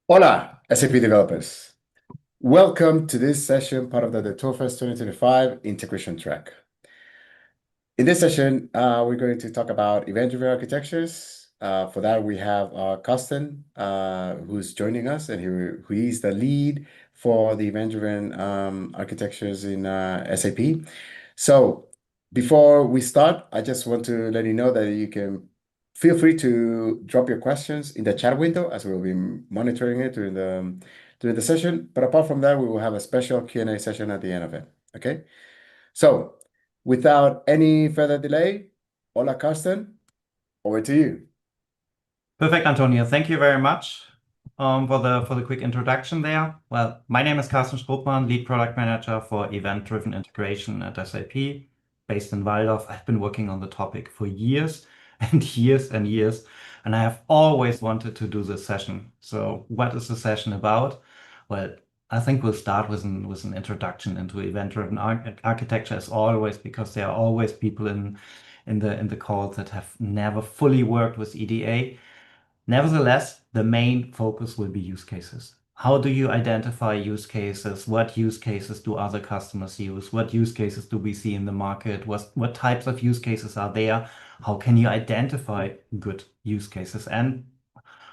Hola, SAP developers. Welcome to this session, part of the TOEFL 2025 integration track. In this session, we're going to talk about event-driven architectures. For that, we have Carsten, who's joining us, and who is the lead for the event-driven architectures in SAP. So before we start, I just want to let you know that you can feel free to drop your questions in the chat window as we'll be monitoring it during the session. But apart from that, we will have a special Q&A session at the end of it. Okay? So without any further delay, hola, Carsten, over to you. Perfect, Antonio. Thank you very much for the quick introduction there. Well, my name is Carsten Struppmann, Lead Product Manager for Event-Driven Integration at SAP, based in Walldorf. I've been working on the topic for years and years and years, and I have always wanted to do this session. So what is the session about? Well, I think we'll start with an introduction into event-driven architecture as always, because there are always people in the call that have never fully worked with EDA. Nevertheless, the main focus will be use cases. How do you identify use cases? What use cases do other customers use? What use cases do we see in the market? What types of use cases are there? How can you identify good use cases? And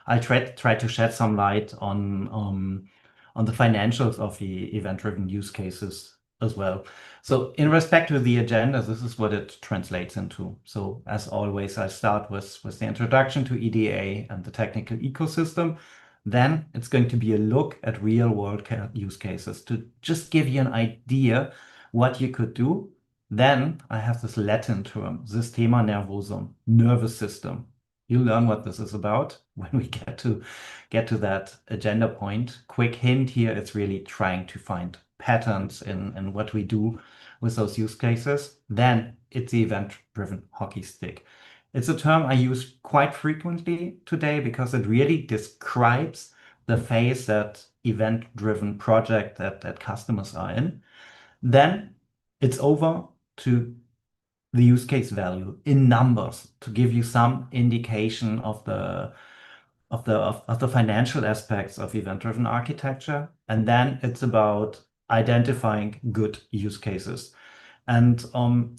I'll try to shed some light on the financials of the event-driven use cases as well. So in respect to the agenda, this is what it translates into. So as always, I start with the introduction to EDA and the technical ecosystem. Then it's going to be a look at real-world use cases to just give you an idea what you could do. Then I have this Latin term, Systema nervosum, nervous system. You'll learn what this is about when we get to that agenda point. Quick hint here, it's really trying to find patterns in what we do with those use cases. Then it's the event-driven hockey stick. It's a term I use quite frequently today because it really describes the phase that event-driven project that customers are in. Then it's over to the use case value in numbers to give you some indication of the financial aspects of event-driven architecture. And then it's about identifying good use cases. And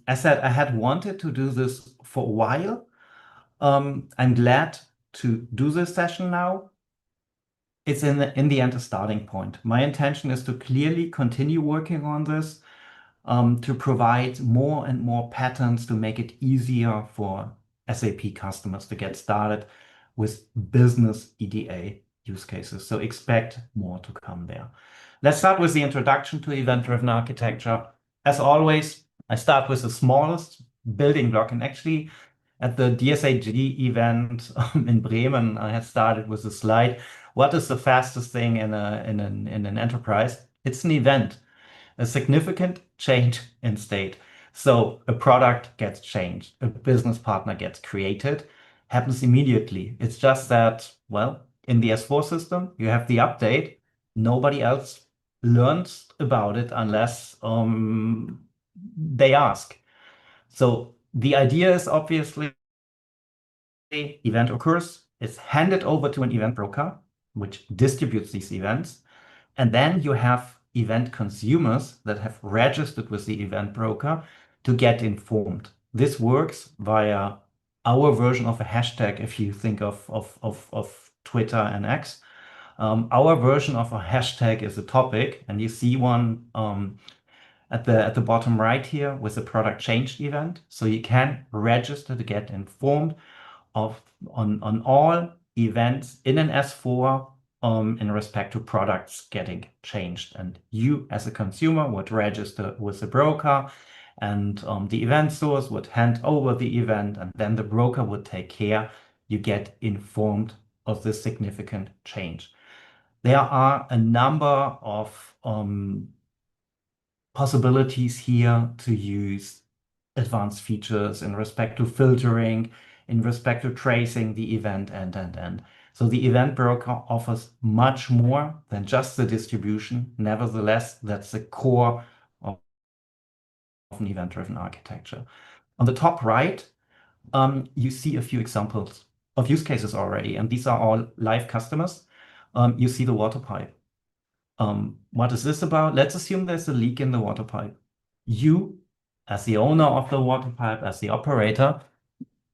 as said, I had wanted to do this for a while. I'm glad to do this session now. It's in the end a starting point. My intention is to clearly continue working on this, to provide more and more patterns to make it easier for SAP customers to get started with business EDA use cases. So expect more to come there. Let's start with the introduction to event-driven architecture. As always, I start with the smallest building block. And actually, at the DSAG event in Bremen, I had started with a slide. What is the fastest thing in an enterprise? It's an event, a significant change in state. So a product gets changed, a business partner gets created, happens immediately. It's just that, well, in the S4 system, you have the update. Nobody else learns about it unless they ask. So the idea is obviously event occurs, it's handed over to an event broker, which distributes these events. And then you have event consumers that have registered with the event broker to get informed. This works via our version of a hashtag, if you think of Twitter and X. Our version of a hashtag is a topic, and you see one at the bottom right here with the product changed event. So you can register to get informed on all events in an S4 in respect to products getting changed. And you, as a consumer, would register with the broker, and the event source would hand over the event, and then the broker would take care. You get informed of this significant change. There are a number of possibilities here to use advanced features in respect to filtering, in respect to tracing the event end. So the event broker offers much more than just the distribution. Nevertheless, that's the core of an event-driven architecture. On the top right, you see a few examples of use cases already, and these are all live customers. you see the water pipe. What is this about? Let's assume there's a leak in the water pipe. You, as the owner of the water pipe, as the operator,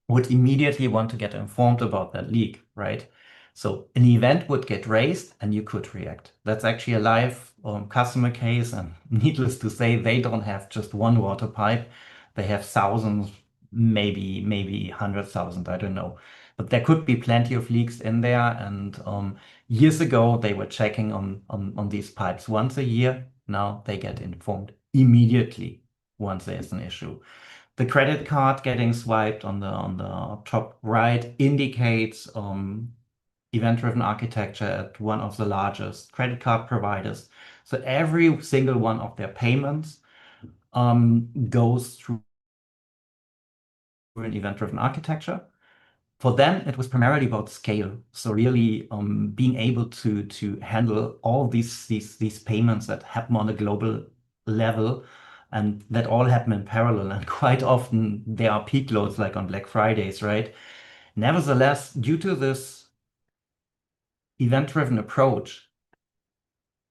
would immediately want to get informed about that leak, right? So an event would get raised and you could react. That's actually a live customer case, and needless to say, they don't have just one water pipe. They have thousands, maybe 100,000, I don't know. But there could be plenty of leaks in there. And years ago, they were checking on these pipes once a year. Now they get informed immediately once there's an issue. The credit card getting swiped on the top right indicates event-driven architecture at one of the largest credit card providers. So every single one of their payments goes through an event-driven architecture. For them, it was primarily about scale. So really being able to handle all these payments that happen on a global level and that all happen in parallel. And quite often there are peak loads like on Black Fridays, right? Nevertheless, due to this event-driven approach,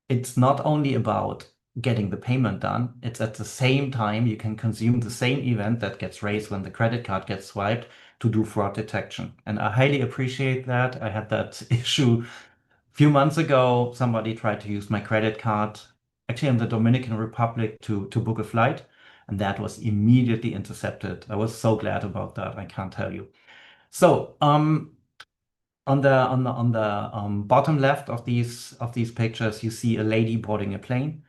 it's not only about getting the payment done, it's at the same time you can consume the same event that gets raised when the credit card gets swiped to do fraud detection. And I highly appreciate that. I had that issue a few months ago. Somebody tried to use my credit card, actually in the Dominican Republic, to book a flight, and that was immediately intercepted. I was so glad about that, I can't tell you. So, on the bottom left of these pictures, you see a lady boarding a plane.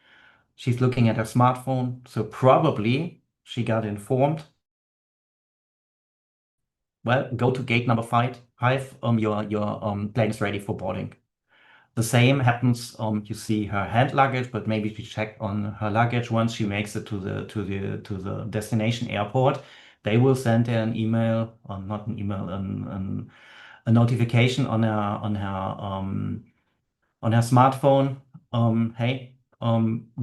She's looking at her smartphone, so probably she got informed. Well, go to gate number five. Your plane is ready for boarding. The same happens. You see her hand luggage, but maybe she checked on her luggage once she makes it to the destination airport. They will send her an email, or not an email, a notification on her smartphone. Hey,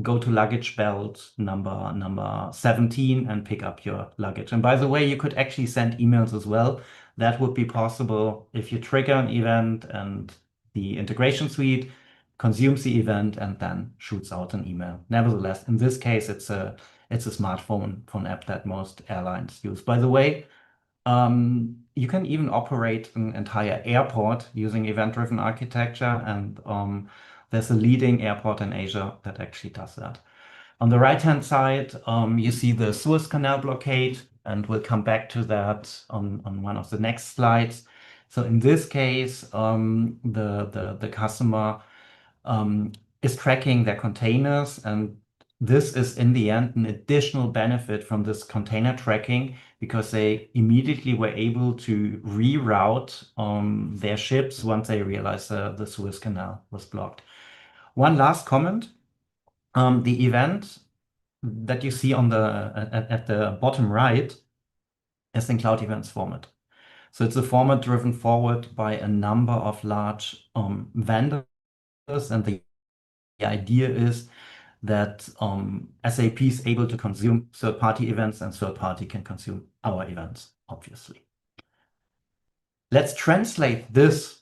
go to luggage belt number 17 and pick up your luggage. And by the way, you could actually send emails as well. That would be possible if you trigger an event and the integration suite consumes the event and then shoots out an email. Nevertheless, in this case, it's a smartphone phone app that most airlines use. By the way, you can even operate an entire airport using event-driven architecture, and there's a leading airport in Asia that actually does that. On the right-hand side, you see the Suez Canal blockade, and we'll come back to that on one of the next slides. So in this case, the customer is tracking their containers, and this is in the end an additional benefit from this container tracking because they immediately were able to reroute their ships once they realized the Suez Canal was blocked. One last comment. The event that you see at the bottom right is in Cloud Events format. So it's a format driven forward by a number of large vendors, and the idea is that SAP is able to consume third-party events and third-party can consume our events, obviously. Let's translate this,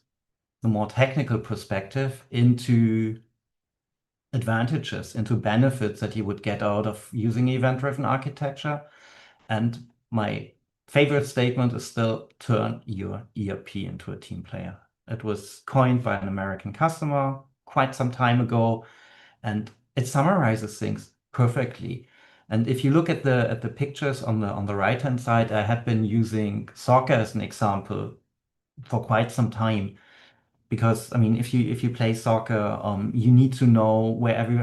the more technical perspective, into advantages, into benefits that you would get out of using event-driven architecture. And my favorite statement is still turn your ERP into a team player. It was coined by an American customer quite some time ago, and it summarizes things perfectly. And if you look at the pictures on the right-hand side, I have been using soccer as an example for quite some time. Because I mean, if you play soccer, you need to know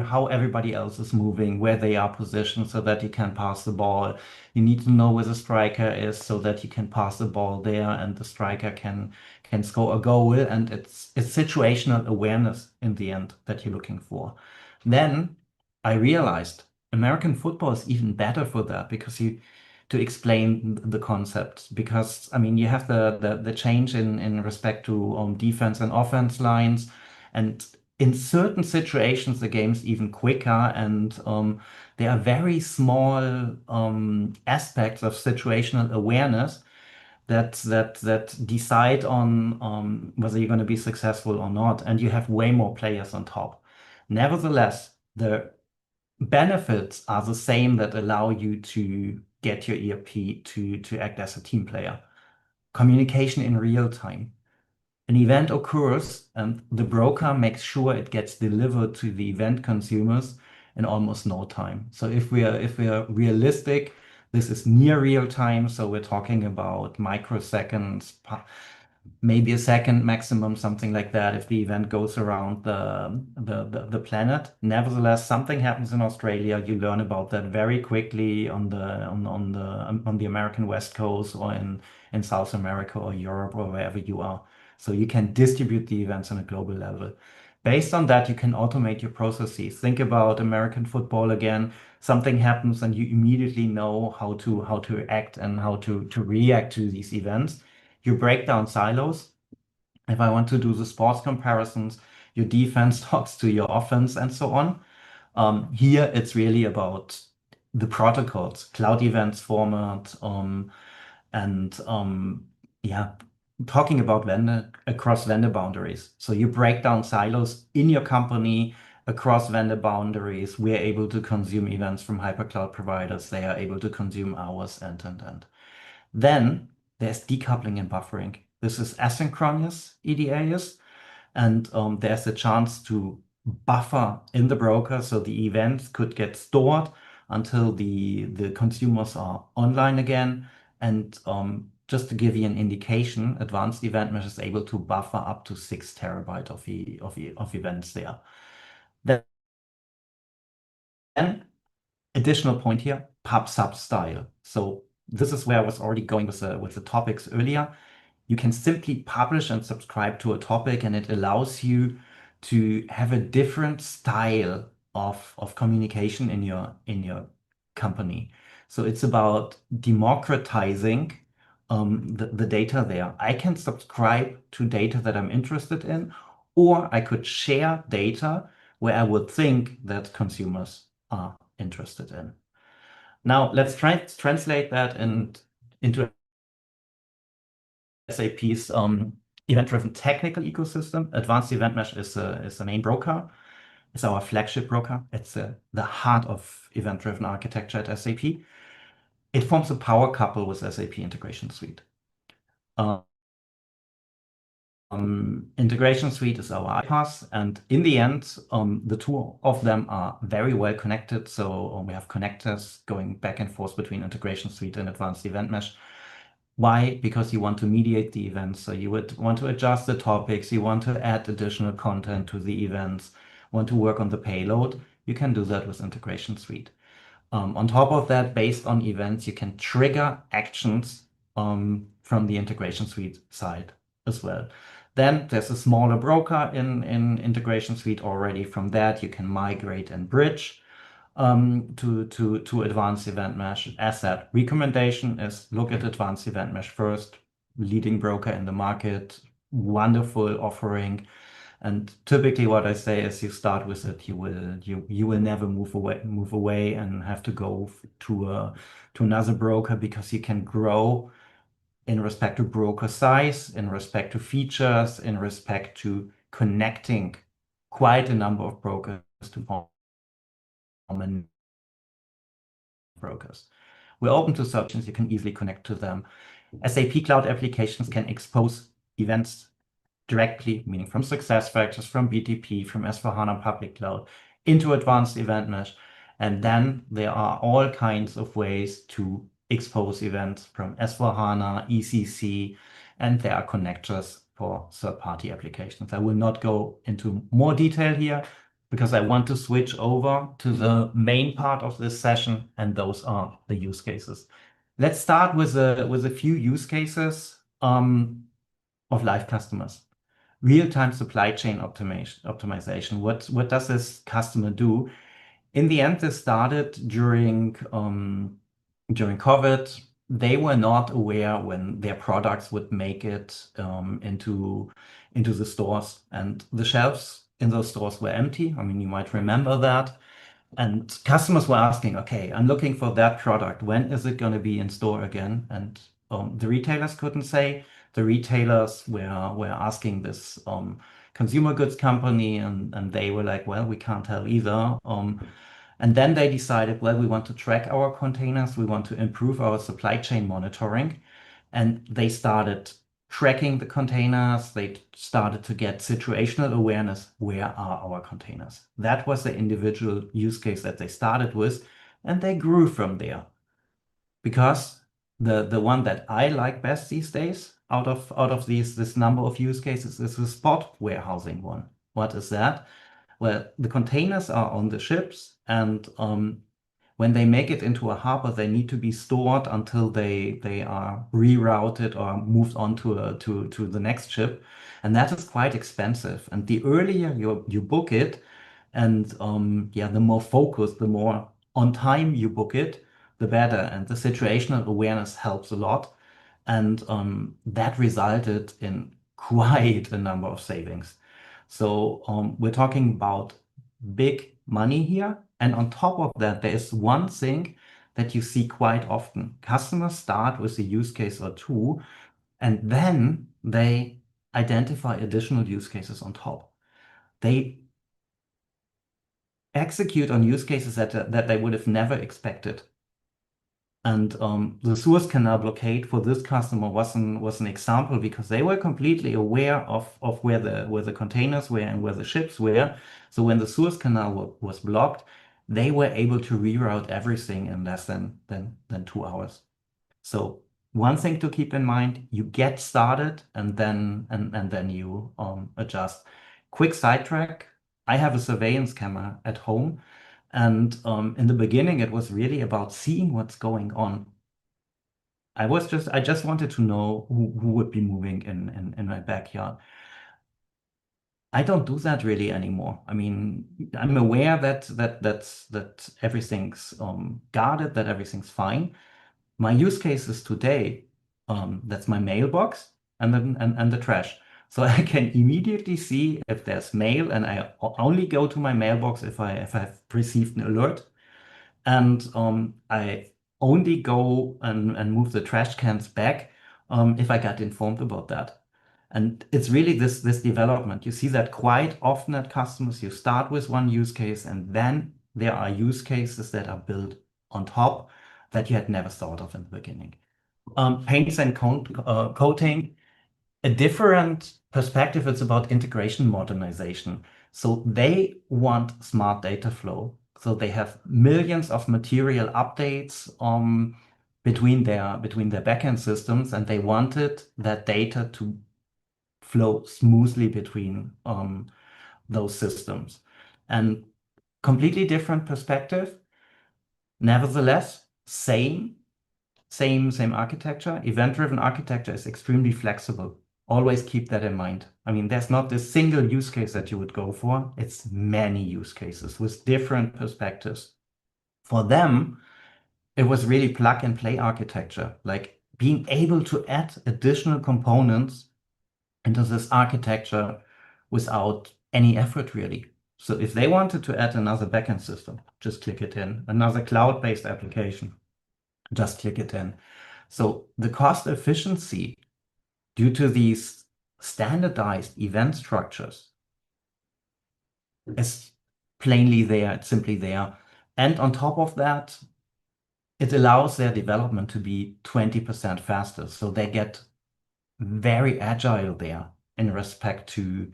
how everybody else is moving, where they are positioned, so that you can pass the ball. You need to know where the striker is, so that you can pass the ball there, and the striker can score a goal. And it's situational awareness in the end that you're looking for. Then I realized American football is even better for that because to explain the concepts, because I mean you have the change in respect to defense and offense lines, and in certain situations the game's even quicker, and there are very small aspects of situational awareness that decide on whether you're going to be successful or not, and you have way more players on top. Nevertheless, the benefits are the same that allow you to get your ERP to act as a team player. Communication in real time. An event occurs and the broker makes sure it gets delivered to the event consumers in almost no time. So if we are realistic, this is near real time. So we're talking about microseconds, maybe a second maximum, something like that, if the event goes around the planet. Nevertheless, something happens in Australia. You learn about that very quickly on the American West Coast or in South America or Europe or wherever you are. So you can distribute the events on a global level. Based on that, you can automate your processes. Think about American football again. Something happens and you immediately know how to act and how to react to these events. You break down silos. If I want to do the sports comparisons, your defense talks to your offense and so on. Here, it's really about the protocols, cloud events format, and yeah, talking about across vendor boundaries. So you break down silos in your company across vendor boundaries. We're able to consume events from hypercloud providers. They are able to consume ours and. Then there's decoupling and buffering. This is asynchronous EDAs, and there's a chance to buffer in the broker so the events could get stored until the consumers are online again. And just to give you an indication, Advanced Event Mesh is able to buffer up to 6 terabyte of events there. Then additional point here, pub/sub style. So this is where I was already going with the topics earlier. You can simply publish and subscribe to a topic, and it allows you to have a different style of communication in your company. So it's about democratizing the data there. I can subscribe to data that I'm interested in, or I could share data where I would think that consumers are interested in. Now let's translate that into SAP's event-driven technical ecosystem. Advanced Event Mesh is the main broker. It's our flagship broker. It's the heart of event-driven architecture at SAP. It forms a power couple with SAP Integration Suite. Integration Suite is our iPaaS, and in the end, the two of them are very well connected. So we have connectors going back and forth between Integration Suite and Advanced Event Mesh. Why? Because you want to mediate the events. So you would want to adjust the topics, you want to add additional content to the events, want to work on the payload. You can do that with Integration Suite. On top of that, based on events, you can trigger actions from the Integration Suite side as well. Then there's a smaller broker in Integration Suite already. From that, you can migrate and bridge to Advanced Event Mesh. As said, recommendation is look at Advanced Event Mesh first, leading broker in the market, wonderful offering. And typically what I say is you start with it, you will never move away and have to go to another broker, because you can grow in respect to broker size, in respect to features, in respect to connecting quite a number of brokers to form brokers. We're open to solutions. You can easily connect to them. SAP Cloud applications can expose events directly, meaning from SuccessFactors, from BTP, from S/4HANA Public Cloud into Advanced Event Mesh. And then there are all kinds of ways to expose events from S/4HANA, ECC, and there are connectors for third-party applications. I will not go into more detail here because I want to switch over to the main part of this session, and those are the use cases. Let's start with a few use cases of live customers. Real-time supply chain optimization. What does this customer do? In the end, this started during COVID. They were not aware when their products would make it into the stores, and the shelves in those stores were empty. I mean, you might remember that. And customers were asking, okay, I'm looking for that product. When is it going to be in store again? And the retailers couldn't say. The retailers were asking this consumer goods company, and they were like, well, we can't tell either. And then they decided, well, we want to track our containers, we want to improve our supply chain monitoring. And they started tracking the containers, they started to get situational awareness. Where are our containers? That was the individual use case that they started with, and they grew from there. Because the one that I like best these days out of this number of use cases is the spot warehousing one. What is that? Well, the containers are on the ships, and when they make it into a harbor, they need to be stored until they are rerouted or moved on to the next ship, and that is quite expensive. And the earlier you book it, and yeah, the more focused, the more on time you book it, the better. And the situational awareness helps a lot, and that resulted in quite a number of savings. So we're talking about big money here. And on top of that, there is one thing that you see quite often. Customers start with a use case or two, and then they identify additional use cases on top. They execute on use cases that they would have never expected. And the Suez Canal blockade for this customer was an example, because they were completely aware of where the containers were and where the ships were. So when the Suez Canal was blocked, they were able to reroute everything in less than 2 hours. So one thing to keep in mind: you get started, and then you adjust. Quick sidetrack: I have a surveillance camera at home. And in the beginning, it was really about seeing what's going on. I just wanted to know who would be moving in my backyard. I don't do that really anymore. I mean, I'm aware that everything's guarded, that everything's fine. My use cases today, that's my mailbox and the trash. So I can immediately see if there's mail, and I only go to my mailbox if I've received an alert. And I only go and move the trash cans back if I get informed about that. And it's really this development. You see that quite often at customers. You start with one use case, and then there are use cases that are built on top that you had never thought of in the beginning. Paints and coating, a different perspective. It's about integration modernization. So they want smart data flow. So they have millions of material updates between their backend systems, and they wanted that data to flow smoothly between those systems. And completely different perspective. Nevertheless, same architecture. Event-driven architecture is extremely flexible. Always keep that in mind. I mean, there's not this single use case that you would go for. It's many use cases with different perspectives. For them, it was really plug and play architecture, like being able to add additional components into this architecture without any effort, really. So if they wanted to add another backend system, just click it in. Another cloud-based application, just click it in. So the cost efficiency due to these standardized event structures is plainly there, it's simply there. And on top of that, it allows their development to be 20% faster. So they get very agile there in respect to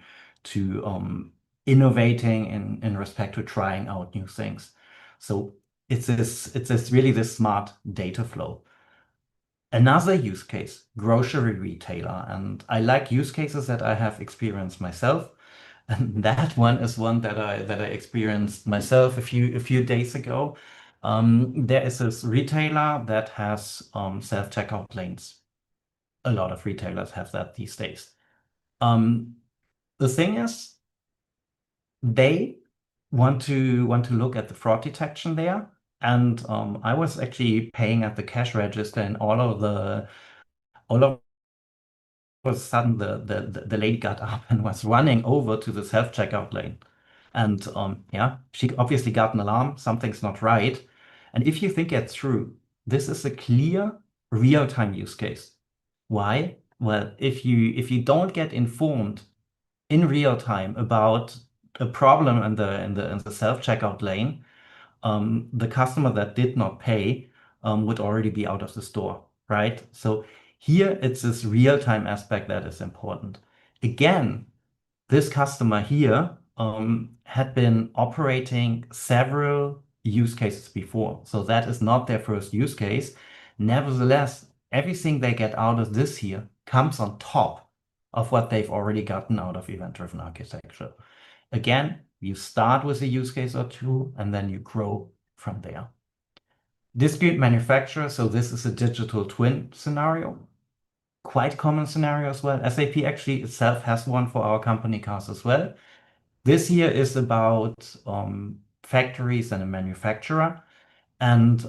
innovating, in respect to trying out new things. So it's really this smart data flow. Another use case, grocery retailer. And I like use cases that I have experienced myself. And that one is one that I experienced myself a few days ago. There is this retailer that has self-checkout lanes. A lot of retailers have that these days. The thing is, they want to look at the fraud detection there. And I was actually paying at the cash register, and all of a sudden the lady got up and was running over to the self-checkout lane. And yeah, she obviously got an alarm, something's not right. And if you think it through, this is a clear real-time use case. Why? Well, if you don't get informed in real time about a problem in the self-checkout lane, the customer that did not pay would already be out of the store, right? So here it's this real-time aspect that is important. Again, this customer here had been operating several use cases before, so that is not their first use case. Nevertheless, everything they get out of this here comes on top of what they've already gotten out of event-driven architecture. Again, you start with a use case or two, and then you grow from there. Discrete manufacturer, so this is a digital twin scenario. Quite common scenario as well. SAP actually itself has one for our company cars as well. This here is about factories and a manufacturer. And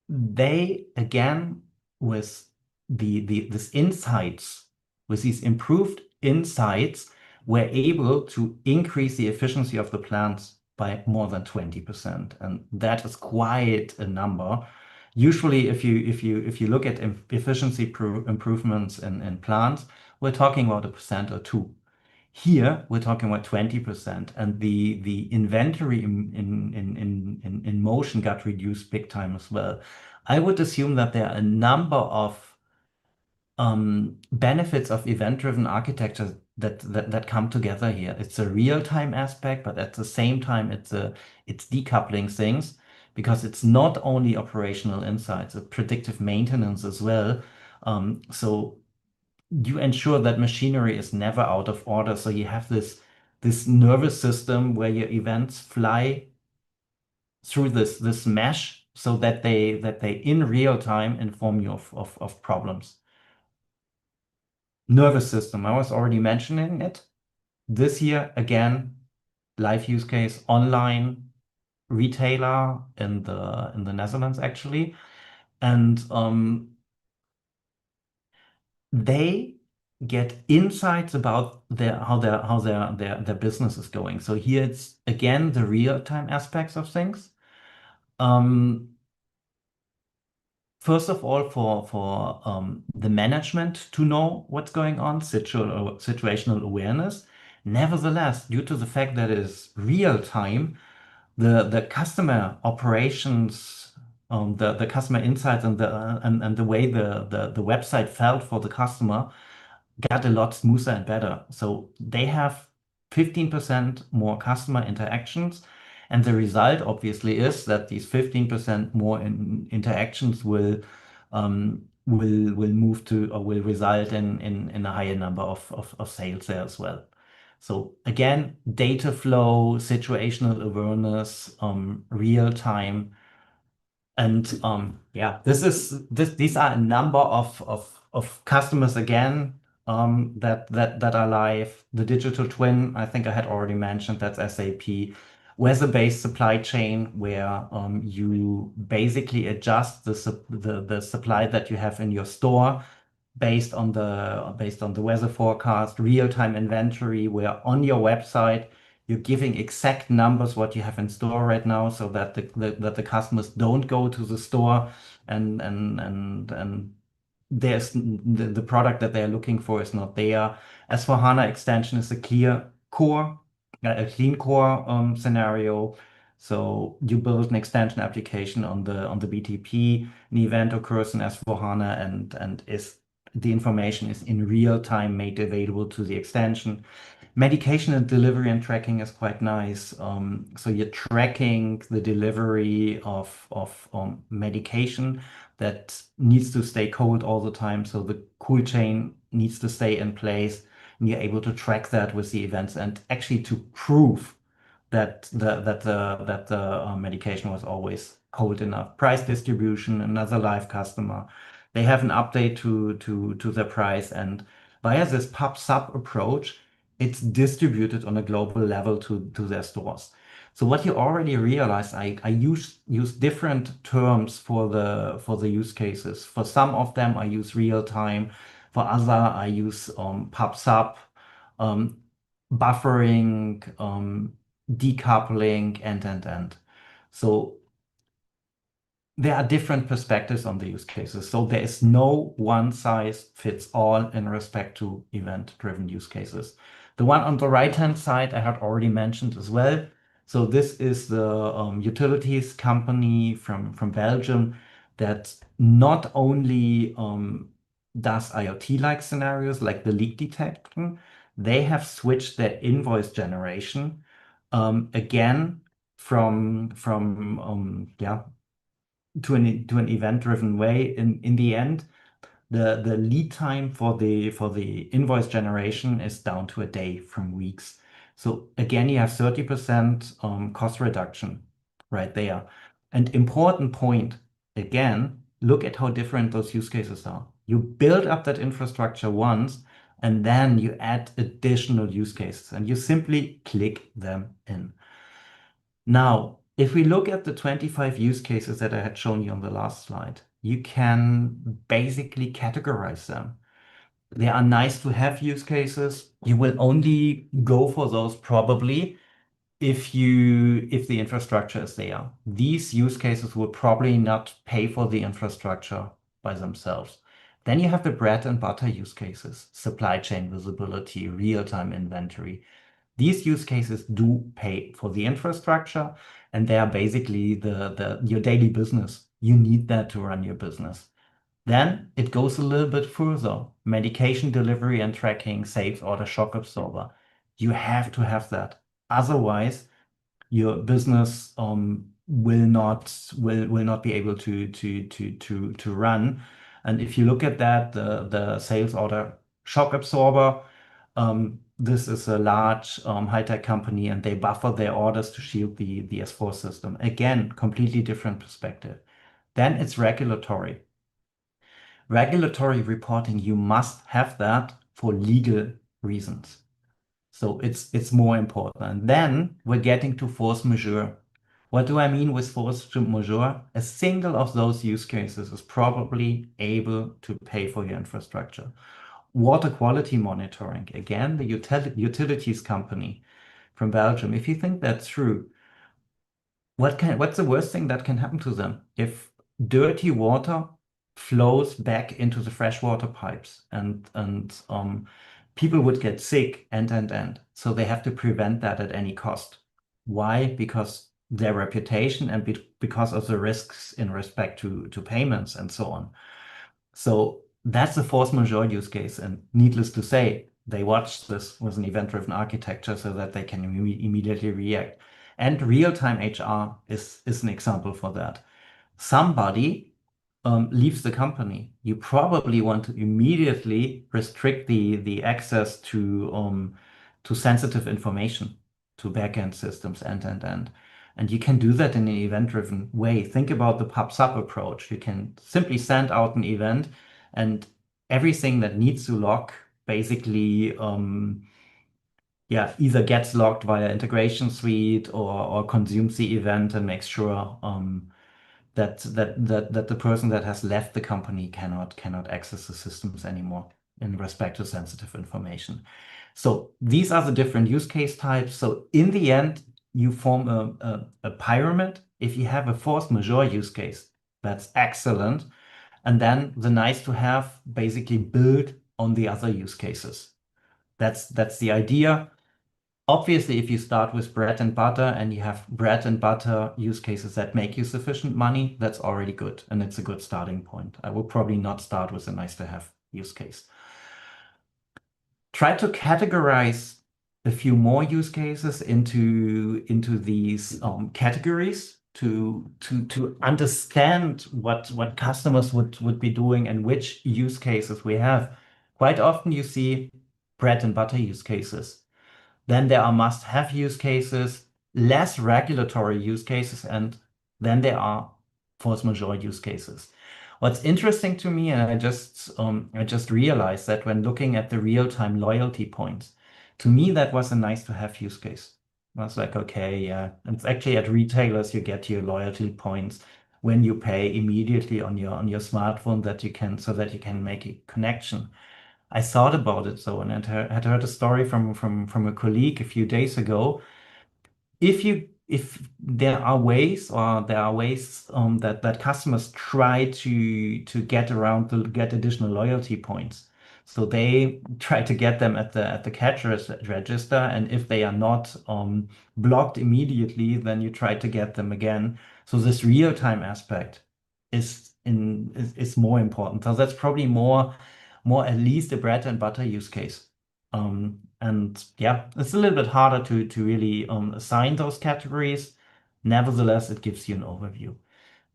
they, again, with this insights, with these improved insights, were able to increase the efficiency of the plants by more than 20%. And that is quite a number. Usually, if you look at efficiency improvements in plants, we're talking about 1% or 2%. Here, we're talking about 20%, and the inventory in motion got reduced big time as well. I would assume that there are a number of benefits of event-driven architecture that come together here. It's a real-time aspect, but at the same time, it's decoupling things because it's not only operational insights, it's predictive maintenance as well. So you ensure that machinery is never out of order. So you have this nervous system where your events fly through this mesh so that they in real time inform you of problems. Nervous system, I was already mentioning it. This here, again, live use case, online retailer in the Netherlands, actually. And they get insights about how their business is going. So here it's again the real-time aspects of things. First of all, for the management to know what's going on, situational awareness. Nevertheless, due to the fact that it is real time, the customer operations, the customer insights, and the way the website felt for the customer got a lot smoother and better. So they have 15% more customer interactions. And the result obviously is that these 15% more interactions will move to or will result in a higher number of sales there as well. So again, data flow, situational awareness, real time. And yeah, these are a number of customers again that are live. The digital twin, I think I had already mentioned, that's SAP. Weather-based supply chain, where you basically adjust the supply that you have in your store based on the weather forecast, real-time inventory, where on your website you're giving exact numbers what you have in store right now, so that the customers don't go to the store and there's the product that they're looking for is not there. S/4HANA extension is a clear core, a clean core scenario. So you build an extension application on the BTP. An event occurs in S/4HANA and is the information is in real time made available to the extension. Medication and delivery and tracking is quite nice. So you're tracking the delivery of medication that needs to stay cold all the time. So the cool chain needs to stay in place. And you're able to track that with the events and actually to prove that the medication was always cold enough. Price distribution, another live customer. They have an update to their price, and via this pub/sub approach, it's distributed on a global level to their stores. So what you already realized, I use different terms for the use cases. For some of them, I use real time. For other, I use pub/sub, um, buffering, decoupling, and. So there are different perspectives on the use cases. So there is no one size fits all in respect to event-driven use cases. The one on the right-hand side, I had already mentioned as well. So this is the utilities company from Belgium that not only does IoT-like scenarios like the leak detection, they have switched their invoice generation again from yeah, to an event-driven way. In the end, the lead time for the invoice generation is down to a day from weeks. So again, you have 30% cost reduction right there. And important point, again, look at how different those use cases are. You build up that infrastructure once, and then you add additional use cases, and you simply click them in. Now, if we look at the 25 use cases that I had shown you on the last slide, you can basically categorize them. They are nice to have use cases. You will only go for those probably if the infrastructure is there. These use cases will probably not pay for the infrastructure by themselves. Then you have the bread and butter use cases, supply chain visibility, real-time inventory. These use cases do pay for the infrastructure, and they are basically your daily business. You need that to run your business. Then it goes a little bit further. Medication delivery and tracking, sales order, shock absorber. You have to have that. Otherwise, your business will not be able to run. And if you look at that, the sales order shock absorber, this is a large high-tech company, and they buffer their orders to shield the S4 system. Again, completely different perspective. Then it's regulatory. Regulatory reporting, you must have that for legal reasons. So it's more important. And then we're getting to force majeure. What do I mean with force majeure? A single of those use cases is probably able to pay for your infrastructure. Water quality monitoring, again, the utilities company from Belgium. If you think that through, what's the worst thing that can happen to them? If dirty water flows back into the freshwater pipes, and people would get sick and. So they have to prevent that at any cost. Why? Because their reputation and because of the risks in respect to payments and so on. So that's the force majeure use case. And needless to say, they watch this with an event-driven architecture so that they can immediately react. And real-time HR is an example for that. Somebody leaves the company. You probably want to immediately restrict the access to sensitive information, to backend systems, and. And you can do that in an event-driven way. Think about the pub/sub approach. You can simply send out an event, and everything that needs to log basically yeah, either gets logged via integration suite or consumes the event and makes sure that the person that has left the company cannot access the systems anymore in respect to sensitive information. So these are the different use case types. So in the end, you form a pyramid. If you have a force majeure use case, that's excellent. And then the nice to have basically build on the other use cases. That's the idea. Obviously, if you start with bread and butter and you have bread and butter use cases that make you sufficient money, that's already good, and it's a good starting point. I would probably not start with a nice to have use case. Try to categorize a few more use cases into these categories to understand what customers would be doing and which use cases we have. Quite often you see bread and butter use cases. Then there are must-have use cases, less regulatory use cases, and then there are force majeure use cases. What's interesting to me, and I just realized that when looking at the real-time loyalty points, to me that was a nice-to-have use case. I was like, okay, yeah, it's actually at retailers you get your loyalty points when you pay immediately on your smartphone so that you can make a connection. I thought about it and had heard a story from a colleague a few days ago. If you if there are ways, that customers try to get around to get additional loyalty points. So they try to get them at the cash register, and if they are not blocked immediately, then you try to get them again. So this real-time aspect is more important. So that's probably more at least a bread and butter use case. And yeah, it's a little bit harder to really assign those categories. Nevertheless, it gives you an overview.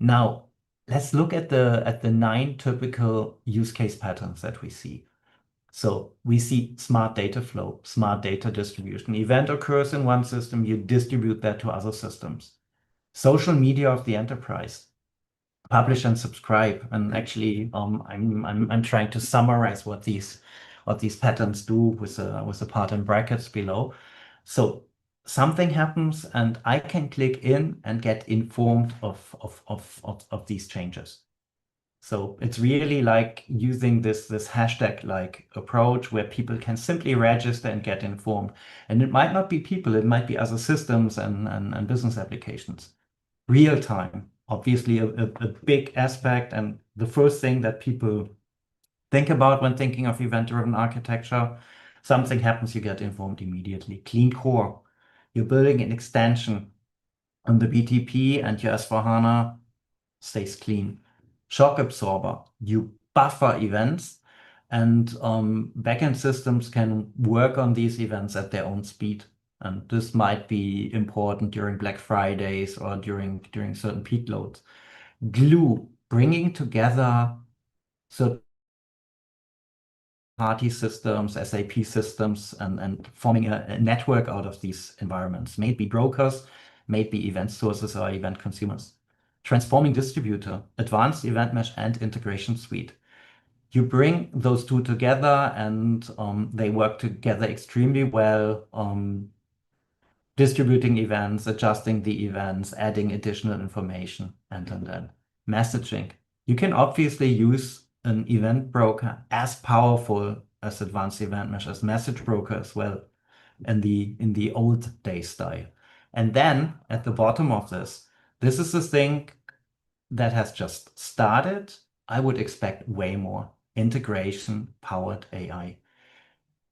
Now, let's look at the 9 typical use case patterns that we see. So we see smart data flow, smart data distribution. Event occurs in one system, you distribute that to other systems. Social media of the enterprise, publish and subscribe. And actually, I'm trying to summarize what these patterns do with a part in brackets below. So something happens, and I can click in and get informed of these changes. So it's really like using this hashtag like approach where people can simply register and get informed. And it might not be people, it might be other systems and business applications. Real time, obviously a big aspect, and the first thing that people think about when thinking of event-driven architecture. Something happens, you get informed immediately. Clean core. You're building an extension on the BTP, and your S/4HANA stays clean. Shock absorber. You buffer events, and backend systems can work on these events at their own speed. And this might be important during Black Fridays or during certain peak loads. Glue, bringing together certain party systems, SAP systems, and forming a network out of these environments. May it be brokers, may it be event sources or event consumers. Transforming distributor, advanced event mesh and integration suite. You bring those two together, and they work together extremely well. Distributing events, adjusting the events, adding additional information, and then messaging. You can obviously use an event broker as powerful as advanced event mesh as message broker as well in the old day style. And then at the bottom of this is the thing that has just started. I would expect way more integration powered AI.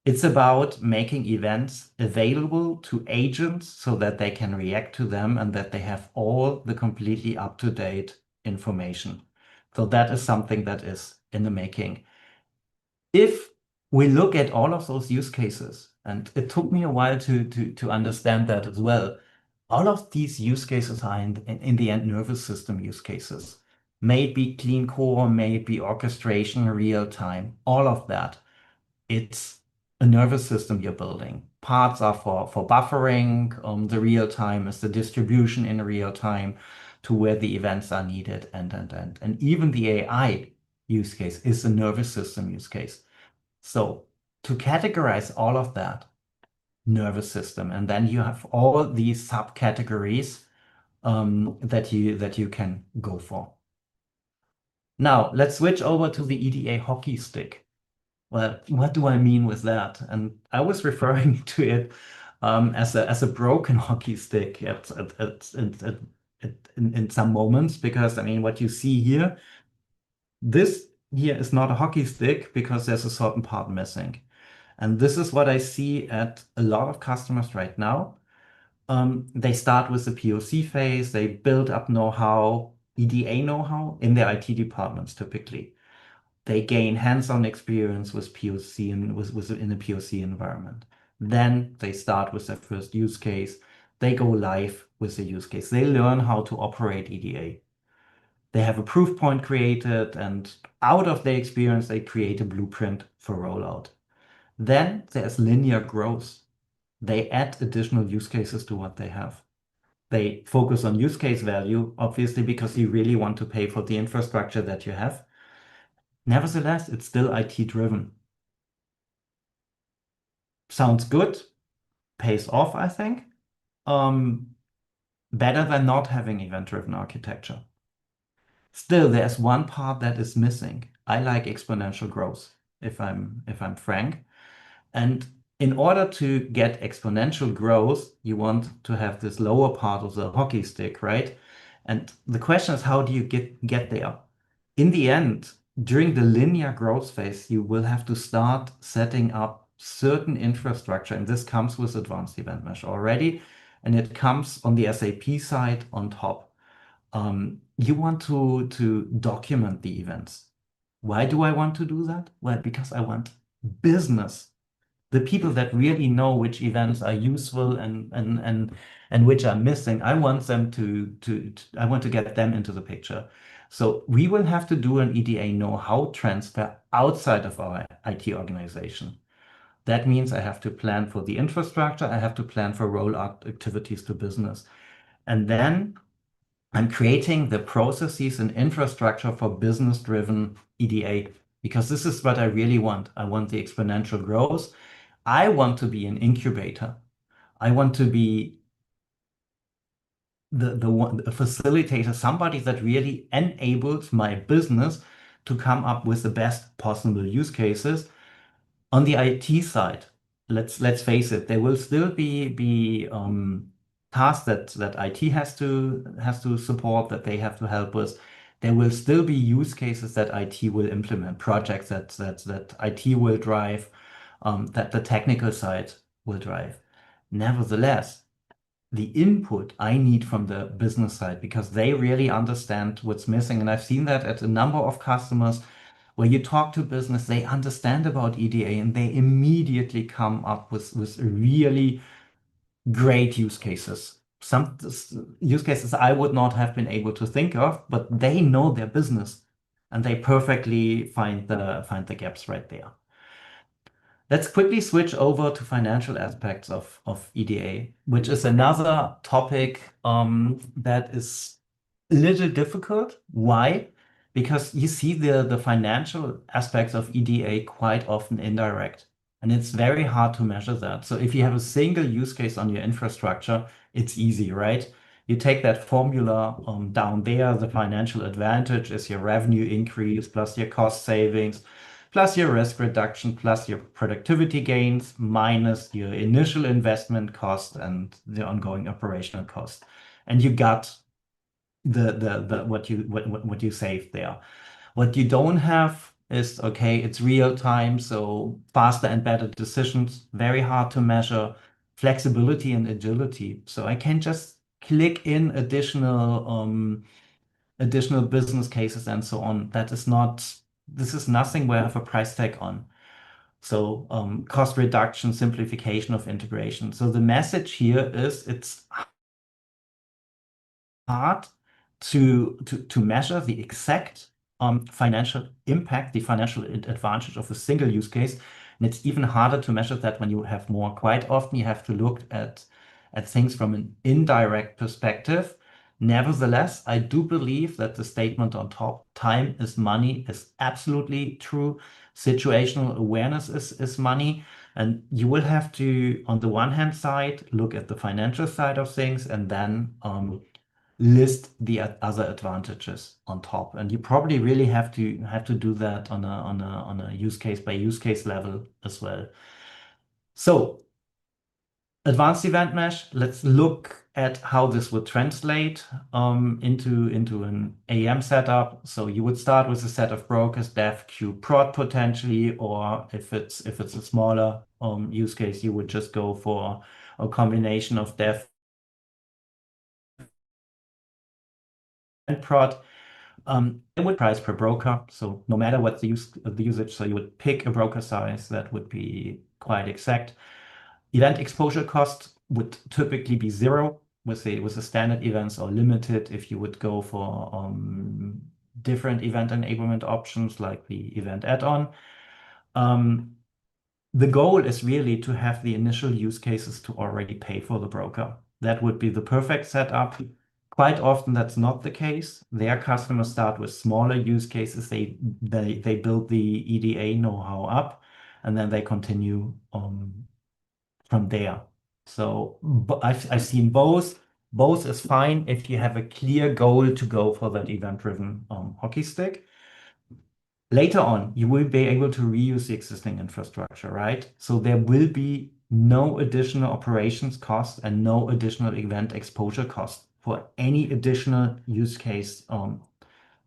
It's about making events available to agents so that they can react to them and that they have all the completely up-to-date information. So that is something that is in the making. If we look at all of those use cases, and it took me a while to understand that as well, all of these use cases are in the end nervous system use cases. May it be clean core, may it be orchestration, real time, all of that. It's a nervous system you're building. Parts are for buffering. The real time is the distribution in real time to where the events are needed, and even the AI use case is a nervous system use case. So to categorize all of that, nervous system, and then you have all these subcategories that you can go for. Now let's switch over to the EDA hockey stick. Well, what do I mean with that? And I was referring to it as a broken hockey stick in some moments, because I mean, what you see here, this here is not a hockey stick because there's a certain part missing. And this is what I see at a lot of customers right now. They start with the POC phase, they build up know-how, EDA know-how in their IT departments typically. They gain hands-on experience with POC and in a POC environment. Then they start with their first use case. They go live with the use case. They learn how to operate EDA. They have a proof point created, and out of their experience, they create a blueprint for rollout. Then there's linear growth. They add additional use cases to what they have. They focus on use case value, obviously, because you really want to pay for the infrastructure that you have. Nevertheless, it's still IT driven. Sounds good, pays off, I think. Better than not having event-driven architecture. Still, there's one part that is missing. I like exponential growth, if I'm frank. And In order to get exponential growth, you want to have this lower part of the hockey stick, right? And the question is, how do you get there? In the end, during the linear growth phase, you will have to start setting up certain infrastructure, and this comes with advanced event mesh already, and it comes on the SAP side on top. You want to document the events. Why do I want to do that? Well, because I want business, the people that really know which events are useful and which are missing. I want them I want to get them into the picture. So we will have to do an EDA know-how transfer outside of our IT organization. That means I have to plan for the infrastructure, I have to plan for rollout activities to business. And then I'm creating the processes and infrastructure for business-driven EDA, because this is what I really want. I want the exponential growth. I want to be an incubator. I want to be a facilitator, somebody that really enables my business to come up with the best possible use cases. On the IT side, let's face it, there will still be tasks that IT has to support, that they have to help us. There will still be use cases that IT will implement, projects that IT will drive, that the technical side will drive. Nevertheless, the input I need from the business side, because they really understand what's missing. And I've seen that at a number of customers where you talk to business, they understand about EDA and they immediately come up with really great use cases. Some use cases I would not have been able to think of, but they know their business and they perfectly find the gaps right there. Let's quickly switch over to financial aspects of EDA, which is another topic that is a little difficult. Why? Because you see the financial aspects of EDA quite often indirect, and it's very hard to measure that. So if you have a single use case on your infrastructure, it's easy, right? You take that formula down there, the financial advantage is your revenue increase plus your cost savings plus your risk reduction, plus your productivity gains, minus your initial investment cost and the ongoing operational cost. And you got what you saved there. What you don't have is, okay, it's real time, so faster and better decisions, very hard to measure, flexibility and agility. So I can just click in additional business cases and so on. This is nothing where I have a price tag on. So cost reduction, simplification of integration. So the message here is it's hard to measure the exact financial impact, the financial advantage of a single use case. And it's even harder to measure that when you have more. Quite often you have to look at things from an indirect perspective. Nevertheless, I do believe that the statement on top, time is money, is absolutely true. Situational awareness is money. And you will have to, on the one hand side, look at the financial side of things and then list the other advantages on top. And you probably really have to do that on a use case by use case level as well. So advanced event mesh, let's look at how this would translate into an AEM setup. So you would start with a set of brokers, dev, queue, prod potentially, or if it's a smaller use case, you would just go for a combination of dev and prod. It would price per broker. So no matter what the usage, so you would pick a broker size that would be quite exact. Event exposure cost would typically be zero with the standard events, or limited if you would go for different event enablement options like the event add-on. The goal is really to have the initial use cases to already pay for the broker. That would be the perfect setup. Quite often that's not the case. Their customers start with smaller use cases. They build the EDA know-how up, and then they continue from there. So I've seen both. Both is fine if you have a clear goal to go for that event-driven hockey stick. Later on, you will be able to reuse the existing infrastructure, right? So there will be no additional operations cost and no additional event exposure cost for any additional use case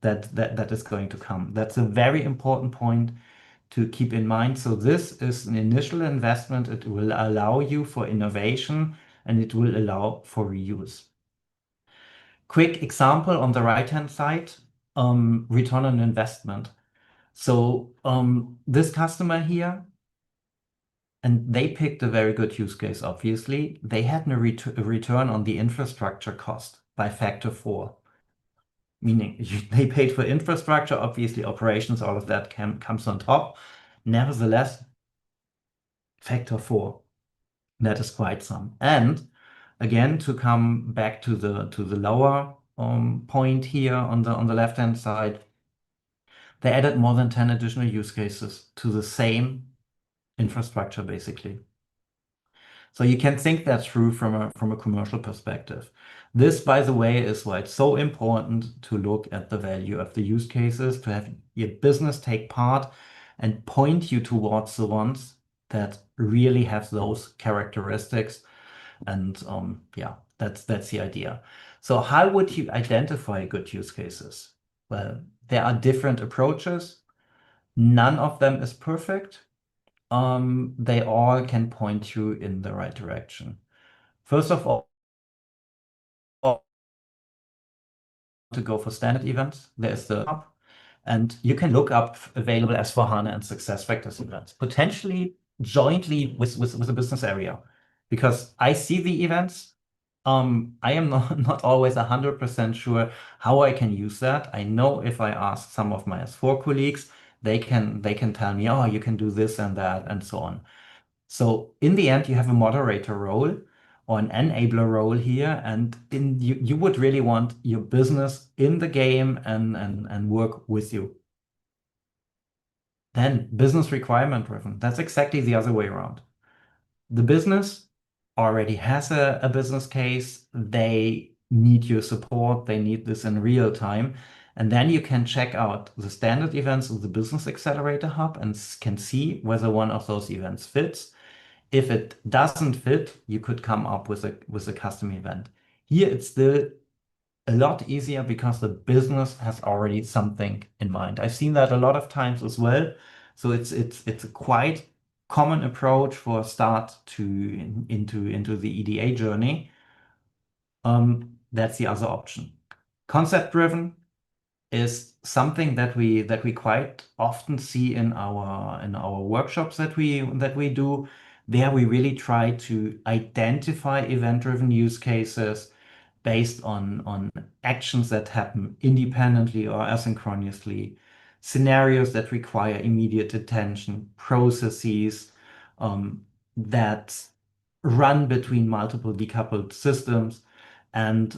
that is going to come. That's a very important point to keep in mind. So this is an initial investment. It will allow you for innovation and it will allow for reuse. Quick example on the right-hand side, return on investment. So this customer here, and they picked a very good use case, obviously. They had a return on the infrastructure cost by factor 4, meaning they paid for infrastructure, obviously operations, all of that comes on top. Nevertheless, factor 4, that is quite some. And again, to come back to the lower point here on the left-hand side, they added more than 10 additional use cases to the same infrastructure, basically. So you can think that through from a commercial perspective. This, by the way, is why it's so important to look at the value of the use cases, to have your business take part and point you towards the ones that really have those characteristics. And yeah, that's the idea. So how would you identify good use cases? Well, there are different approaches. None of them is perfect. They all can point you in the right direction. First of all, to go for standard events, there's the hub, and you can look up available S/4HANA and SuccessFactors events, potentially jointly with a business area, because I see the events. I am not always 100% sure how I can use that. I know if I ask some of my S4 colleagues, they can tell me, oh, you can do this and that and so on. So in the end, you have a moderator role or an enabler role here, and you would really want your business in the game and work with you. Then business requirement driven. That's exactly the other way around. The business already has a business case. They need your support. They need this in real time. And then you can check out the standard events of the Business Accelerator Hub and can see whether one of those events fits. If it doesn't fit, you could come up with a custom event. Here it's still a lot easier because the business has already something in mind. I've seen that a lot of times as well. So it's a quite common approach for a start into the EDA journey. That's the other option. Concept driven is something that we quite often see in our workshops that we do. There we really try to identify event-driven use cases based on actions that happen independently or asynchronously, scenarios that require immediate attention, processes that run between multiple decoupled systems, and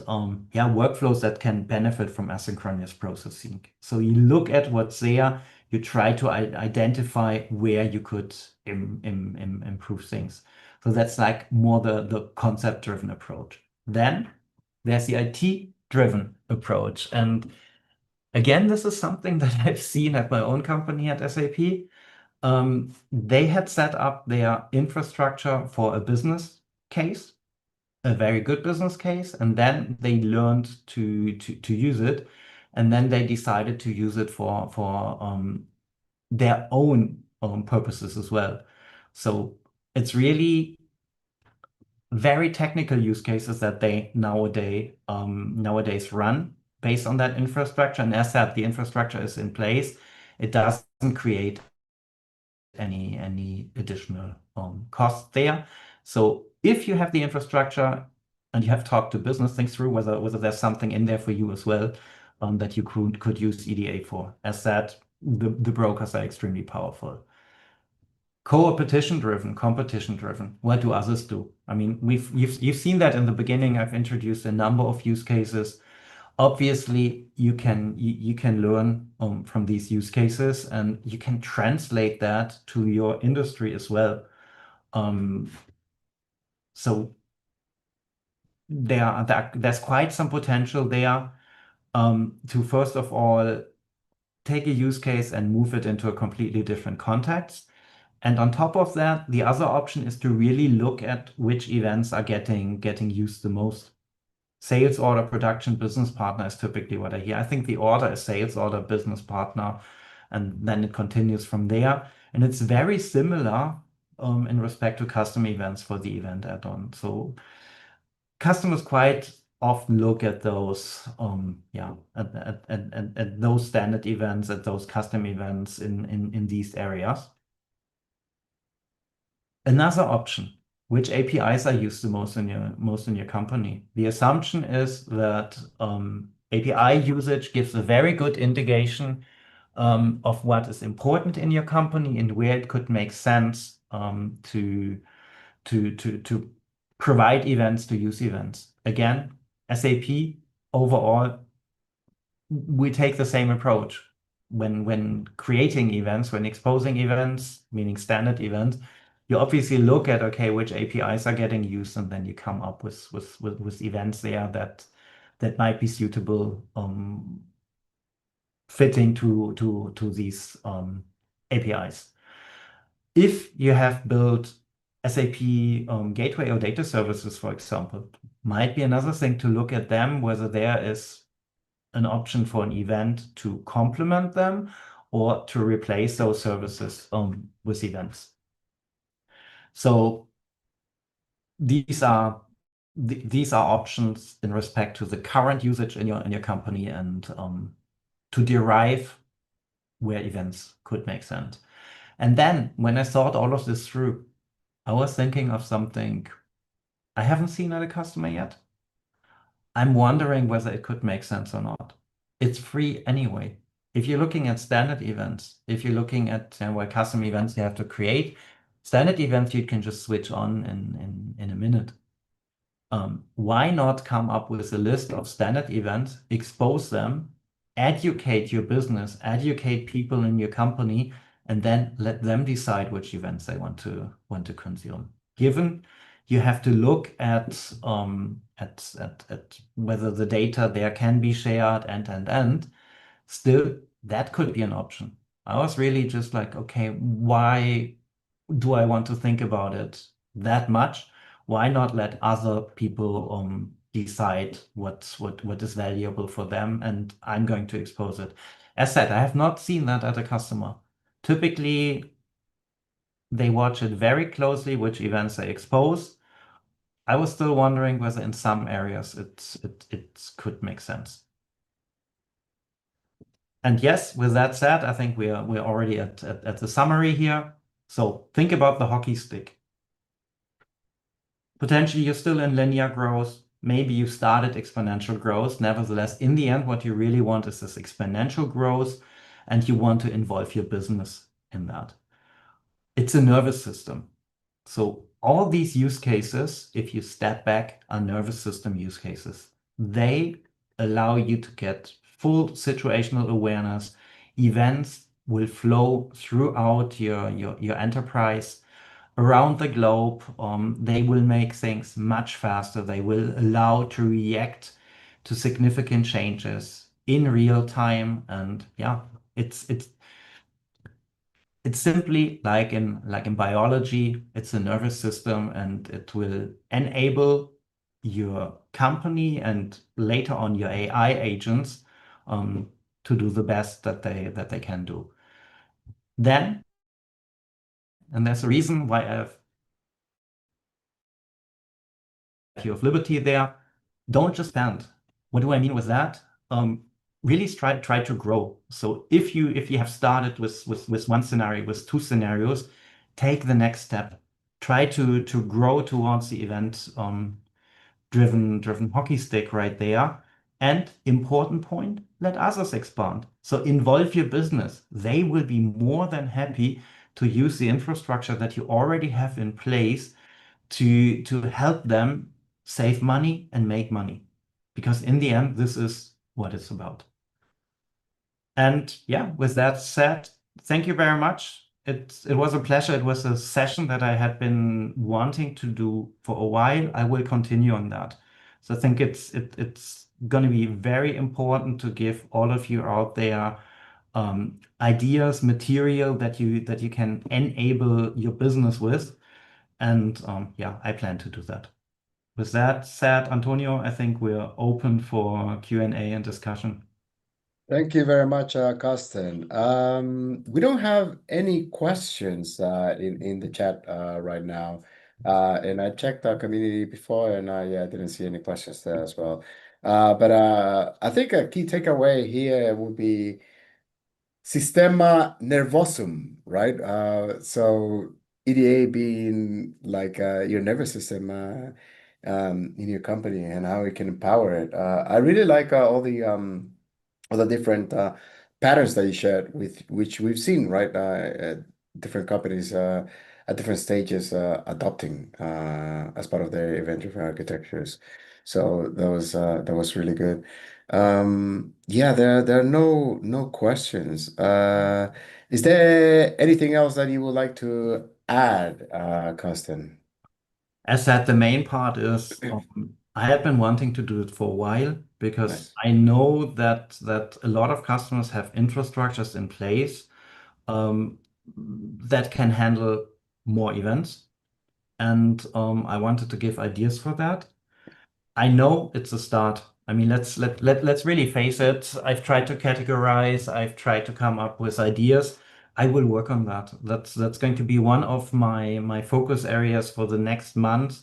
yeah, workflows that can benefit from asynchronous processing. So you look at what's there, you try to identify where you could improve things. So that's like more the concept-driven approach. Then there's the IT-driven approach. And again, this is something that I've seen at my own company at SAP. They had set up their infrastructure for a business case, a very good business case, and then they learned to use it, and then they decided to use it for their own purposes as well. So it's really very technical use cases that they nowadays run based on that infrastructure. And as that the infrastructure is in place, it doesn't create any additional cost there. So if you have the infrastructure and you have talked to business, think through whether there's something in there for you as well that you could use EDA for. As that, the brokers are extremely powerful. Co-opetition driven, competition driven. What do others do? I mean, you've seen that in the beginning. I've introduced a number of use cases. Obviously, you can learn from these use cases, and you can translate that to your industry as well. So there's quite some potential there to first of all take a use case and move it into a completely different context. And on top of that, the other option is to really look at which events are getting used the most. Sales order, production, business partner is typically what I hear. I think the order is sales order, business partner, and then it continues from there. And it's very similar in respect to custom events for the event add-on. So customers quite often look at those, at those standard events, at those custom events in these areas. Another option, which APIs are used the most in your company? The assumption is that API usage gives a very good indication of what is important in your company and where it could make sense to provide events, to use events. Again, SAP overall, we take the same approach. When creating events, when exposing events, meaning standard events, you obviously look at, okay, which APIs are getting used, and then you come up with events there that might be suitable, fitting to these APIs. If you have built SAP gateway or data services, for example, might be another thing to look at them, whether there is an option for an event to complement them or to replace those services with events. So these are options in respect to the current usage in your company and to derive where events could make sense. And then when I thought all of this through, I was thinking of something I haven't seen at a customer yet. I'm wondering whether it could make sense or not. It's free anyway. If you're looking at standard events, if you're looking at custom events you have to create, standard events you can just switch on in a minute. Why not come up with a list of standard events, expose them, educate your business, educate people in your company, and then let them decide which events they want to consume. Given you have to look at whether the data there can be shared and still that could be an option. I was really just like, okay, why do I want to think about it that much? Why not let other people decide what is valuable for them, and I'm going to expose it. As said, I have not seen that at a customer. Typically, they watch it very closely, which events they expose. I was still wondering whether in some areas it could make sense. And yes, with that said, I think we're already at the summary here. So think about the hockey stick. Potentially you're still in linear growth. Maybe you started exponential growth. Nevertheless, in the end, what you really want is this exponential growth, and you want to involve your business in that. It's a nervous system. So all these use cases, if you step back, are nervous system use cases. They allow you to get full situational awareness. Events will flow throughout your enterprise around the globe. They will make things much faster. They will allow to react to significant changes in real time. And yeah, it's simply like in biology, it's a nervous system, and it will enable your company and later on your AI agents to do the best that they can do. Then, and there's a reason why I have of liberty there. Don't just spend. What do I mean with that? Really try to grow. So if you have started with one scenario, with two scenarios, take the next step. Try to grow towards the event driven hockey stick right there. And important point, let others expand. So involve your business. They will be more than happy to use the infrastructure that you already have in place to help them save money and make money. Because in the end, this is what it's about. And yeah, with that said, thank you very much. It was a pleasure. It was a session that I had been wanting to do for a while. I will continue on that. So I think it's going to be very important to give all of you out there ideas, material that you can enable your business with. And yeah, I plan to do that. With that said, Antonio, I think we're open for Q&A and discussion. Thank you very much, Carsten. We don't have any questions in the chat right now. And I checked our community before, and I yeah, didn't see any questions there as well. But I think a key takeaway here would be Sistema nervosum, right? So EDA being like your nervous system in your company and how it can empower it. I really like all the different patterns that you shared with which we've seen, right? Different companies at different stages adopting as part of their event-driven architectures. So that was really good. Yeah, there are no questions. Is there anything else that you would like to add, Carsten? As said, the main part is I have been wanting to do it for a while because Nice. I know that a lot of customers have infrastructures in place that can handle more events, and I wanted to give ideas for that. I know it's a start. I mean, let's really face it. I've tried to categorize, I've tried to come up with ideas. I will work on that. That's going to be one of my focus areas for the next month.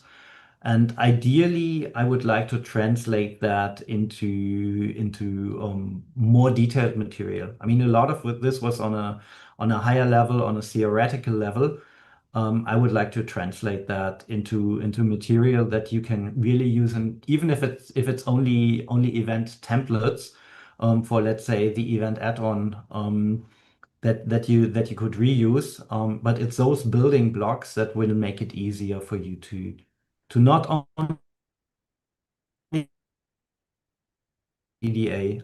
And ideally, I would like to translate that into more detailed material. I mean, a lot of this was on a higher level, on a theoretical level. I would like to translate that into material that you can really use, and even if it's only event templates for, let's say, the event add-on that you could reuse. But it's those building blocks that will make it easier for you to not only EDA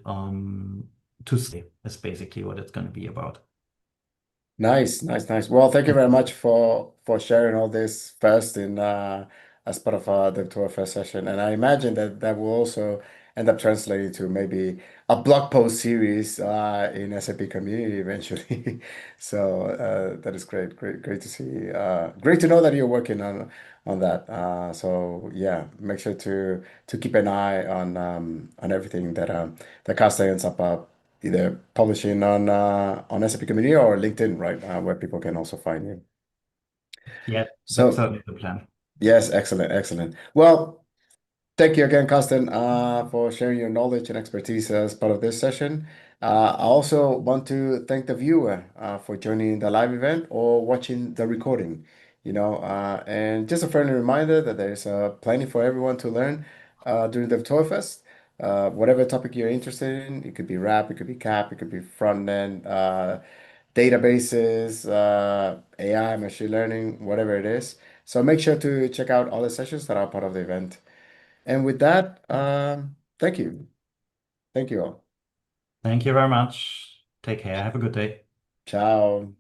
to say is basically what it's going to be about. Nice, nice, nice. Well, thank you very much for sharing all this first in as part of the tour first session. And I imagine that that will also end up translating to maybe a blog post series in SAP community eventually. So that is great, great to see. Great to know that you're working on that. So yeah, make sure to keep an eye on everything that Costa ends up either publishing on SAP Community or LinkedIn, right, where people can also find you. Yeah, that's So certainly the plan. yes, excellent, excellent. Well, thank you again, Carsten, for sharing your knowledge and expertise as part of this session. I also want to thank the viewer for joining the live event or watching the recording. And just a friendly reminder that there's plenty for everyone to learn during the Tourfest. Whatever topic you're interested in, it could be RAP, it could be CAP, it could be front end, databases, AI, machine learning, whatever it is. So make sure to check out all the sessions that are part of the event. And with that, thank you. Thank you all. Thank you very much. Take care. Have a good day. Ciao.